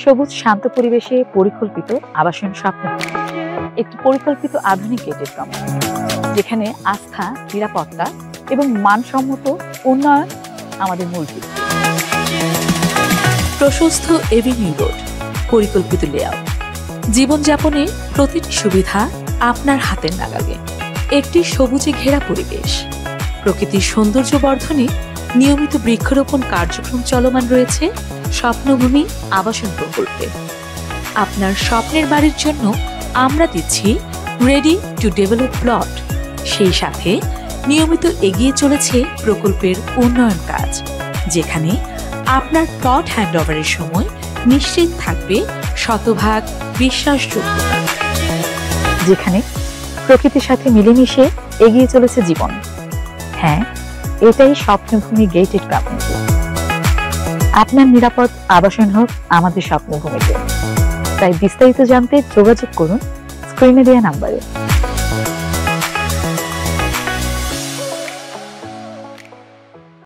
সবুজ শান্ত পরিবেশে পরিকল্পিত আবাসন স্বপ্ন, একটি পরিকল্পিত আধুনিক গেটেড কমিউনিটি যেখানে আস্থা, নিরাপত্তা এবং মানসম্মত উন্নয়ন আমাদের মূল ভিত্তি। প্রশস্ত এভিনিউ রোড, পরিকল্পিত লেআউট, জীবনযাপনের প্রতিটি সুবিধা আপনার হাতের নাগালে। একটি সবুজে ঘেরা পরিবেশ, প্রকৃতির সৌন্দর্য বর্ধনে নিয়মিত বৃক্ষরোপণ কার্যক্রম চলমান রয়েছে স্বপ্নভূমি আবাসন প্রকল্পে। আপনার স্বপ্নের বাড়ির জন্য আমরা দিচ্ছি রেডি টু ডেভেলপ প্লট। সেই সাথে নিয়মিত এগিয়ে চলেছে প্রকল্পের উন্নয়ন কাজ, যেখানে আপনার প্লট হ্যান্ডওভারের সময় নিশ্চিত থাকবে শতভাগ বিশ্বাসযোগ্যতা, যেখানে প্রকৃতির সাথে মিলেমিশে এগিয়ে চলেছে জীবন। হ্যাঁ, এটাই স্বপ্নভূমি গেটেড কমিউনিটি। আপনার নিরাপদ আবাসন হোক আমাদের স্বপ্নভূমিতে। তাই বিস্তারিত জানতে যোগাযোগ করুন স্ক্রিনে দেওয়া নাম্বারে।